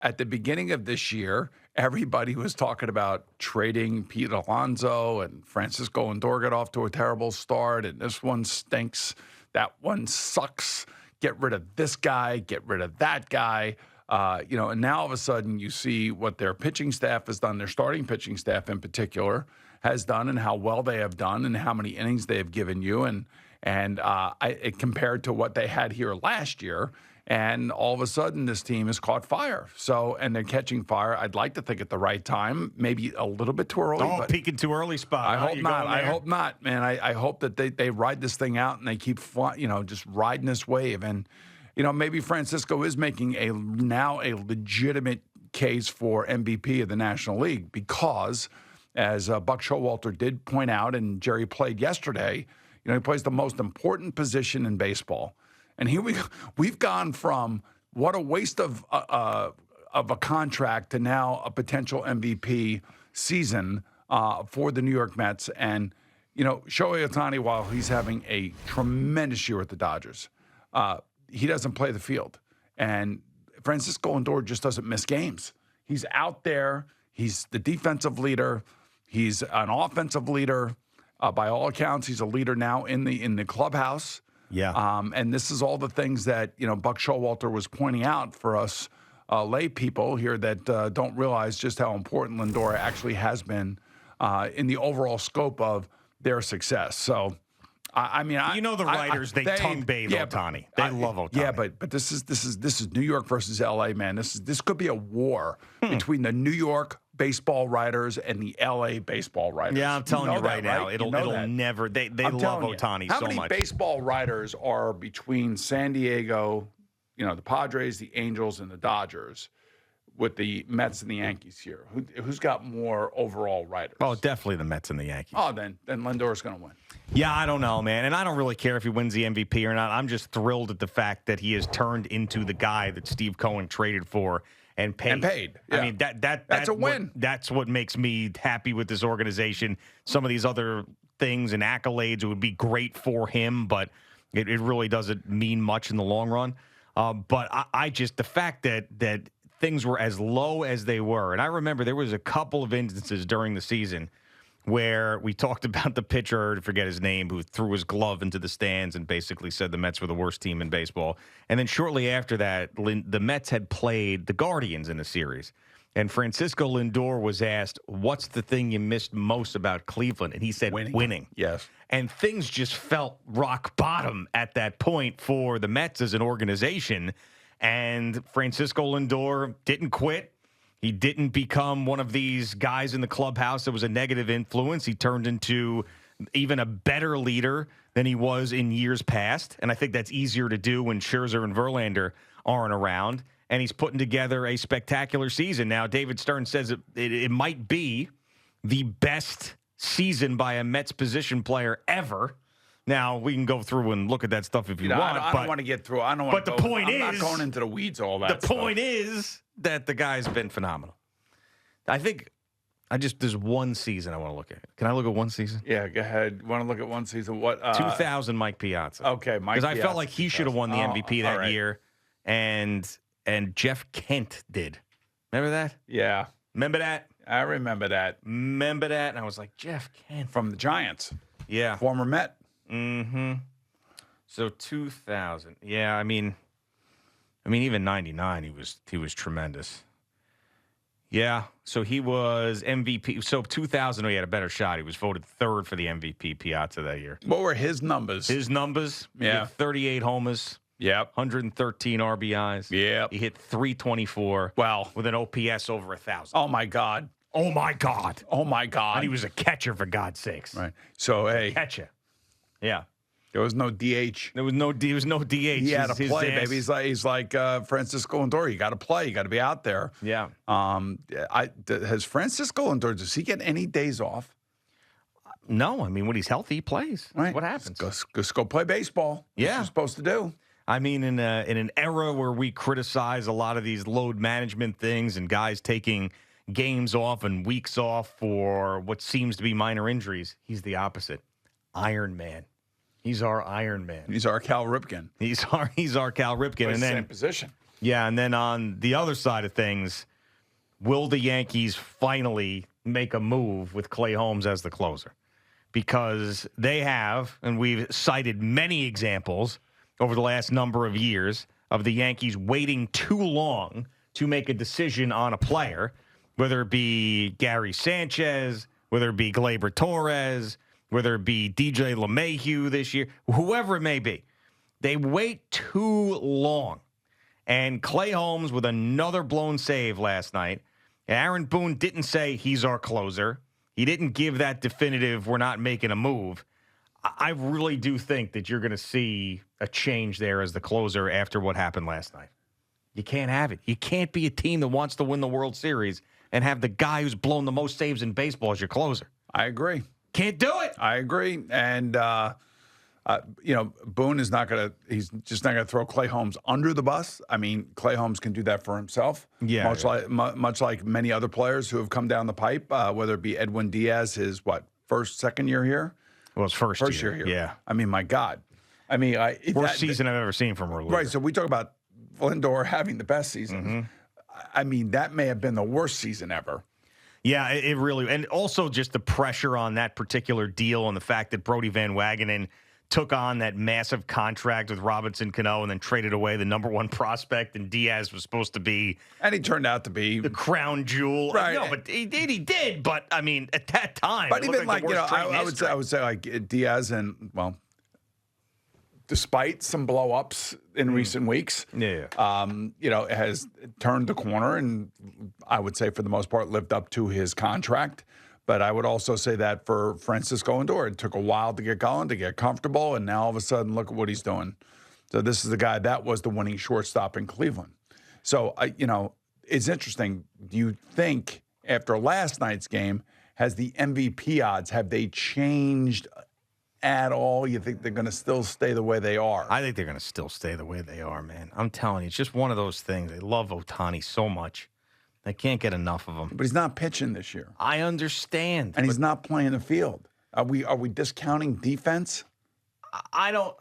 at the beginning of this year, everybody was talking about trading Pete Alonso, and Francisco Lindor got off to a terrible start, and this one stinks. That one sucks. Get rid of this guy. Get rid of that guy. And now all of a sudden you see what their pitching staff has done, their starting pitching staff in particular has done, and how well they have done, and how many innings they have given you, and compared to what they had here last year. And all of a sudden, this team has caught fire. And they're catching fire. I'd like to think at the right time, maybe a little bit too early. Oh, peaking too early spot. I hope not. I hope not, man. I hope that they ride this thing out and they keep just riding this wave. And maybe Francisco is making now a legitimate case for MVP of the National League, because, as Buck Showalter did point out, and Jerry played yesterday, he plays the most important position in baseball. And here we've gone from what a waste of a contract to now a potential MVP season for the New York Mets. And Shohei Ohtani, while he's having a tremendous year with the Dodgers, he doesn't play the field. And Francisco Lindor just doesn't miss games. He's out there. He's the defensive leader. He's an offensive leader. By all accounts, he's a leader now in the clubhouse. Yeah. And this is all the things that, Buck Showalter was pointing out for us lay people here that don't realize just how important Lindor actually has been in the overall scope of their success. So, the writers, they tongue bathe Ohtani. They love Ohtani. Yeah, but this is New York versus L.A., man. This could be a war between the New York baseball writers and the L.A. baseball writers. Yeah, I'm telling you right now, right? it'll never. They love Ohtani so much. How many baseball writers are between San Diego, the Padres, the Angels, and the Dodgers, with the Mets and the Yankees here? Who's got more overall writers? Oh, definitely the Mets and the Yankees. Oh, then Lindor's going to win. Yeah, I don't know, man. And I don't really care if he wins the MVP or not. I'm just thrilled at the fact that he has turned into the guy that Steve Cohen traded for and paid. Yeah. I mean, that's a win. That's what makes me happy with this organization. Some of these other things and accolades would be great for him, but it really doesn't mean much in the long run. But I just, the fact that things were as low as they were, and I remember there was a couple of instances during the season where we talked about the pitcher, I forget his name, who threw his glove into the stands and basically said the Mets were the worst team in baseball. And then shortly after that, the Mets had played the Guardians in a series. And Francisco Lindor was asked, what's the thing you missed most about Cleveland? And he said, winning. Yes. And things just felt rock bottom at that point for the Mets as an organization. And Francisco Lindor didn't quit. He didn't become one of these guys in the clubhouse that was a negative influence. He turned into even a better leader than he was in years past. And I think that's easier to do when Scherzer and Verlander aren't around. And he's putting together a spectacular season. Now, David Stern says it might be the best season by a Mets position player ever. Now, we can go through and look at that stuff if you want. I don't want to get through. I don't want to go. But the point is, I'm not going into the weeds all that. The point is that the guy's been phenomenal. I think there's one season I want to look at. Can I look at one season? Yeah, go ahead. Want to look at one season? What? 2000, Mike Piazza. Okay, Mike Piazza. Because I felt like he should have won the MVP that year, and Jeff Kent did. Remember that? Yeah. Remember that? I remember that. Remember that? And I was like, Jeff Kent. From the Giants. Yeah. Former Met. Mm-hmm. So 2000. Yeah, I mean, even 99, he was tremendous. Yeah, so he was MVP. So 2000, he had a better shot. He was voted third for the MVP, Piazza, that year. What were his numbers? His numbers? Yeah. He had 38 homers. Yep. 113 RBIs. Yep. He hit 324. Wow. With an OPS over 1,000. Oh, my God. Oh, my God. Oh, my God. And he was a catcher, for God's sakes. Right. So, hey. Catcher. Yeah. There was no DH. There was no DH. He had to play, baby. He's like Francisco Lindor. You got to play. You got to be out there. Yeah. Has Francisco Lindor, does he get any days off? No. I mean, when he's healthy, he plays. Right. What happens? Just go play baseball. Yeah. That's what you're supposed to do. I mean, in an era where we criticize a lot of these load management things and guys taking games off and weeks off for what seems to be minor injuries, he's the opposite. Ironman. He's our Ironman. He's our Cal Ripken. He's our Cal Ripken. Plays and then same position. Yeah, and then on the other side of things, will the Yankees finally make a move with Clay Holmes as the closer? Because they have, and we've cited many examples over the last number of years of the Yankees waiting too long to make a decision on a player, whether it be Gary Sanchez, whether it be Gleyber Torres, whether it be DJ LeMahieu this year, whoever it may be. They wait too long. And Clay Holmes with another blown save last night. Aaron Boone didn't say he's our closer. He didn't give that definitive, we're not making a move. I really do think that you're going to see a change there as the closer after what happened last night. You can't have it. You can't be a team that wants to win the World Series and have the guy who's blown the most saves in baseball as your closer. I agree. Can't do it. I agree. And, Boone is not going to, he's just not going to throw Clay Holmes under the bus. I mean, Clay Holmes can do that for himself. Yeah. Much like many other players who have come down the pipe, whether it be Edwin Diaz, his second year here? Well, it's first year here. Yeah. I mean, my God. I mean, worst season I've ever seen from a reliever. Right. So we talk about Lindor having the best season. Mm-hmm. I mean, that may have been the worst season ever. Yeah, it really, and also just the pressure on that particular deal and the fact that Brodie Van Wagenen took on that massive contract with Robinson Cano and then traded away the number one prospect, and Diaz was supposed to be, and he turned out to be the crown jewel. Right. No, but he did. But I mean, at that time, but it even like I would say like Diaz and despite some blow-ups in recent weeks, has turned the corner and I would say for the most part lived up to his contract. But I would also say that for Francisco Lindor, it took a while to get going, to get comfortable, and now all of a sudden, look at what he's doing. So this is the guy that was the winning shortstop in Cleveland. So, it's interesting. Do you think after last night's game, has the MVP odds, have they changed at all? You think they're going to still stay the way they are? I think they're going to still stay the way they are, man. I'm telling you, it's just one of those things. They love Ohtani so much. They can't get enough of him. But he's not pitching this year. I understand. And he's not playing the field. Are we discounting defense? I don't.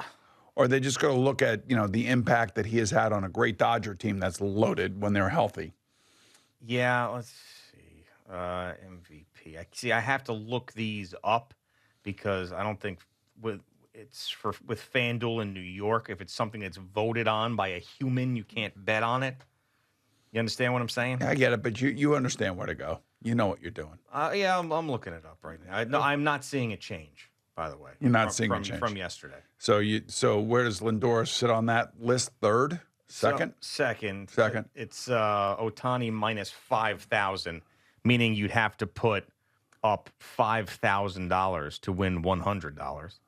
Or are they just going to look at, the impact that he has had on a great Dodger team that's loaded when they're healthy? Yeah, let's see. MVP. I have to look these up because I don't think with FanDuel in New York, if it's something that's voted on by a human, you can't bet on it. You understand what I'm saying? I get it, but you understand where to go. You know what you're doing. Yeah, I'm looking it up right now. I'm not seeing a change, by the way. You're not seeing a change from yesterday. So where does Lindor sit on that list? Third, second, second. It's Ohtani minus 5,000, meaning you'd have to put up $5,000 to win $100,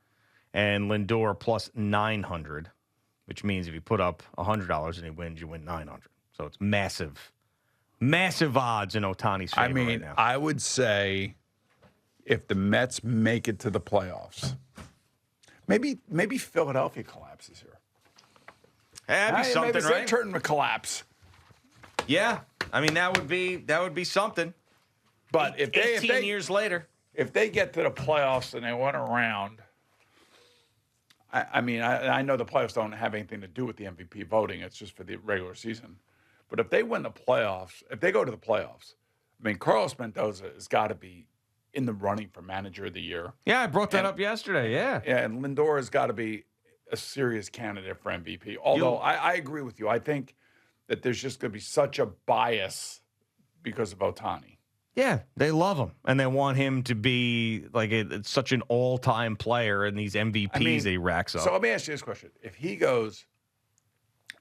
and Lindor plus 900, which means if you put up $100 and he wins, you win 900. So it's massive odds in Ohtani's favor right now. I would say if the Mets make it to the playoffs, maybe Philadelphia collapses here. That'd be something, maybe right? Turn to collapse. Yeah, I mean that would be something. But if 18 years later, if they get to the playoffs and they went around, I know the playoffs don't have anything to do with the MVP voting. It's just for the regular season. But if they win the playoffs, if they go to the playoffs, Carlos Mendoza has got to be in the running for manager of the year. Yeah, I brought that up yesterday, yeah. Yeah, and Lindor has got to be a serious candidate for MVP. Although I agree with you. I think that there's just going to be such a bias because of Ohtani. Yeah, they love him, and they want him to be like such an all-time player in these MVPs that he racks up. So let me ask you this question. If he goes,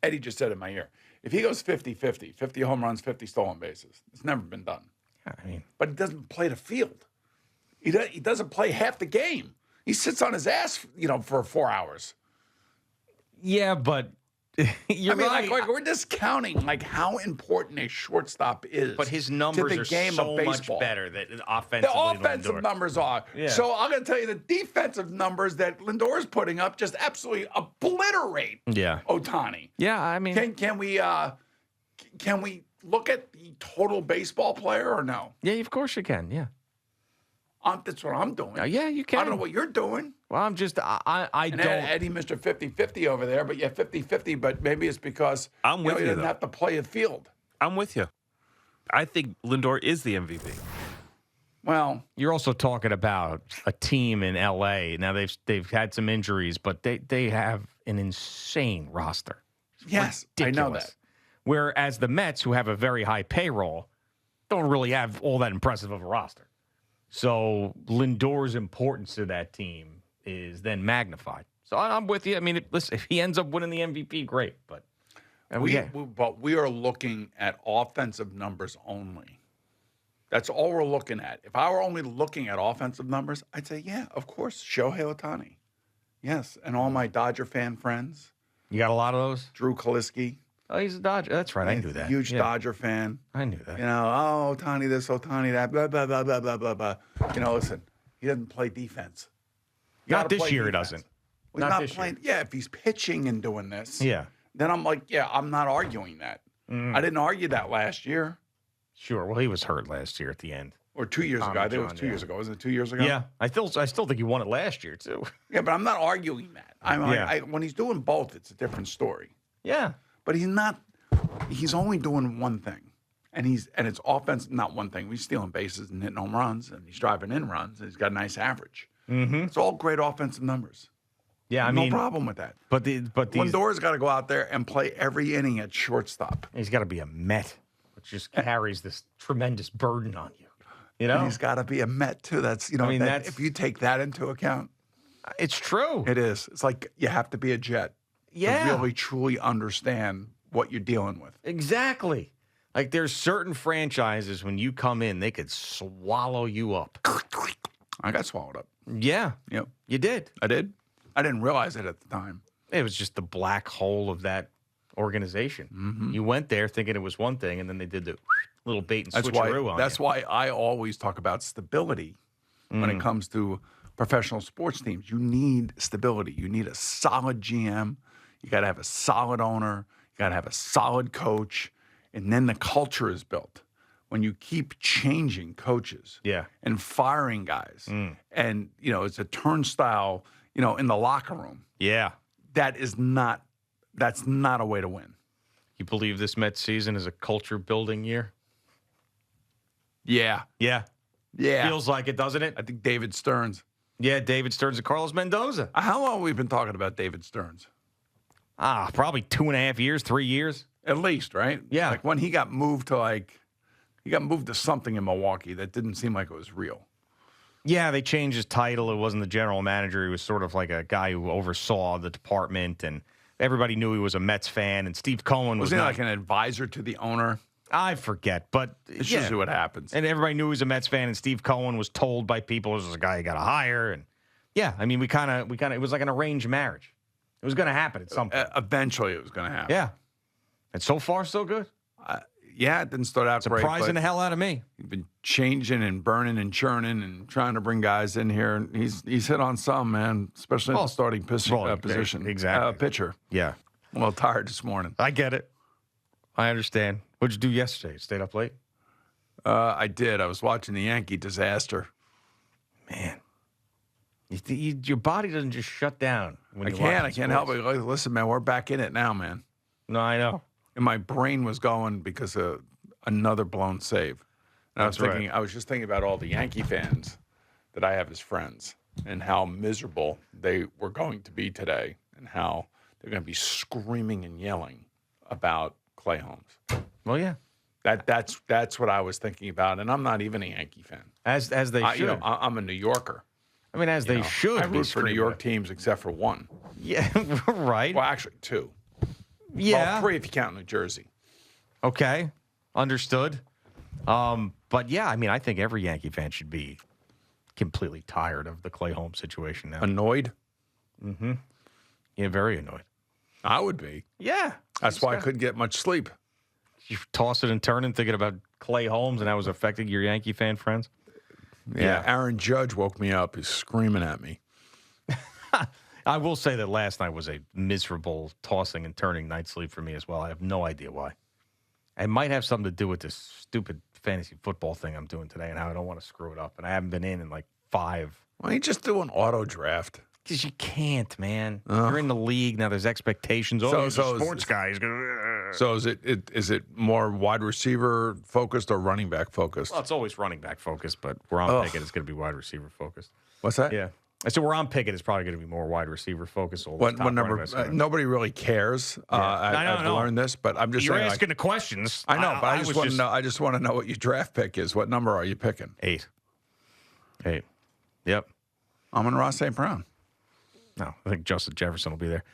Eddie just said in my ear, if he goes 50-50, 50 home runs, 50 stolen bases, it's never been done. But he doesn't play the field. He doesn't play half the game. He sits on his ass, for 4 hours. Yeah, but you're right. Like we're discounting how important a shortstop is. But his numbers to the game are so of much baseball. better offensively. The offensive numbers are. Yeah. So I'm going to tell you the defensive numbers that Lindor is putting up just absolutely obliterate Ohtani. Yeah, I mean, can we look at the total baseball player or no? Yeah, of course you can. Yeah. That's what I'm doing. Yeah, you can. I don't know what you're doing. Well, I'm just, I And don't. Eddie, Mr. 50-50 over there, but 50-50, but maybe it's because I'm with he you, doesn't though. have to play a field. I'm with you. I think Lindor is the MVP. Well, You're also talking about a team in L.A. Now, they've had some injuries, but they have an insane roster. yes, Ridiculous. I know that. Whereas the Mets, who have a very high payroll, don't really have all that impressive of a roster. So Lindor's importance to that team is then magnified. So I'm with you. I mean, listen, if he ends up winning the MVP, great. But We are looking at offensive numbers only. That's all we're looking at. If I were only looking at offensive numbers, I'd say, yeah, of course, Shohei Ohtani. Yes, and all my Dodger fan friends, you got a lot of those. Drew Kaliski. Oh, he's a Dodger. That's right. I knew that. Huge Yeah, Dodger fan. I knew that. You know, oh, Ohtani this, Ohtani that, blah, blah, blah, blah, blah, blah, blah. You know, listen, he doesn't play defense. You Not gotta this play year, he defense. doesn't. Well, he's Not not this playing. Yeah, if he's pitching and doing this, Yeah, then I'm like, yeah, I'm not arguing that. I didn't argue that last year sure. Well, he was hurt last year at the end. or 2 years ago. I think it was John, 2 years yeah. ago. Wasn't it 2 years ago? Yeah, I still think he won it last year too. Yeah, but I'm not arguing that. Yeah. When he's doing both, it's a different story. Yeah, But he's not. He's only doing one thing, and it's offense. Not one thing. He's stealing bases and hitting home runs, and he's driving in runs, and he's got a nice average. Mm-hmm. It's all great offensive numbers. yeah. I No mean, problem with that. but these Lindor's got to go out there and play every inning at shortstop. he's got to be a Met, which just carries this tremendous burden on you. You know, And he's got to be a Met too. That's I mean, if you take that into account, it's true. it is. It's like you have to be a Jet Yeah. to really truly understand what you're dealing with. Exactly. Like there's certain franchises when you come in, they could swallow you up. I got swallowed up. Yeah, Yep, you did. I did. I didn't realize it at the time. It was just the black hole of that organization. Mm-hmm. You went there thinking it was one thing, and then they did the little bait and That's switcheroo why. on That's you. why I always talk about stability when it comes to professional sports teams. You need stability. You need a solid GM. You got to have a solid owner. You got to have a solid coach, and then the culture is built. When you keep changing coaches, Yeah. and firing guys, and it's a turnstile, in the locker room. Yeah. That's not a way to win. You believe this Mets season is a culture building year? Yeah, Yeah. yeah. Feels like it, doesn't it? I think David Stearns. Yeah, David Stearns and Carlos Mendoza. How long have we been talking about David Stearns? Probably 2.5 years, 3 years. At least, right? Yeah. Like when he got moved to something in Milwaukee that didn't seem like it was real. Yeah, they changed his title. It wasn't the general manager. He was sort of like a guy who oversaw the department, and everybody knew he was a Mets fan. And Steve Cohen was Wasn't he not. like an advisor to the owner? I forget, but It's yeah. usually what happens. And everybody knew he was a Mets fan, and Steve Cohen was told by people this is a guy you got to hire. And yeah, I mean, we kind of, it was like an arranged marriage. It was going to happen at some point. Eventually, it was going to happen. Yeah, and so far, so good. Yeah, it didn't start out great. Surprising the But hell out of me. he's been changing and burning and churning and trying to bring guys in here. And he's hit on some, man, especially at the starting position. exactly. Pitcher. Yeah, I'm a little tired this morning. I get it. I understand. What'd you do yesterday? Stayed up late? I did. I was watching the Yankee disaster. Man, your body doesn't just shut down. When I can't help it. Listen, man, we're back in it now, man. No, I know. And my brain was going because of another blown save. And I was just thinking about all the Yankee fans that I have as friends and how miserable they were going to be today and how they're going to be screaming and yelling about Clay Holmes. Well, yeah. That's what I was thinking about. And I'm not even a Yankee fan. As they should. I'm a New Yorker. I mean, as they should. I root for New York teams except for one. Yeah, right. Well, actually, two. Yeah. Well, three if you count New Jersey. Okay. Understood. But yeah, I mean, I think every Yankee fan should be completely tired of the Clay Holmes situation now. Annoyed? Yeah, very annoyed. I would be. Yeah. That's why I couldn't get much sleep. You toss it and turn and thinking about Clay Holmes and how it was affecting your Yankee fan friends. Yeah, Aaron Judge woke me up. He's screaming at me. I will say that last night was a miserable tossing and turning night's sleep for me as well. I have no idea why. It might have something to do with this stupid fantasy football thing I'm doing today and how I don't want to screw it up. And I haven't been in like 5. Why don't you just do an auto draft? Because you can't, man. You're in the league now. There's expectations. Oh, he's a sports guy. He's gonna. So is it more wide receiver focused or running back focused? Well, it's always running back focused, but where I'm picking, it's going to be wide receiver focused. What's that? Yeah. I said where I'm picking is probably going to be more wide receiver focused. So What number? Nobody really cares. I've learned this, but I'm just You're saying. asking the questions. I know, but I just want to know. I just want to know what your draft pick is. What number are you picking? 8. Yep. I'm on Ross St. Brown. No, I think Justin Jefferson will be there.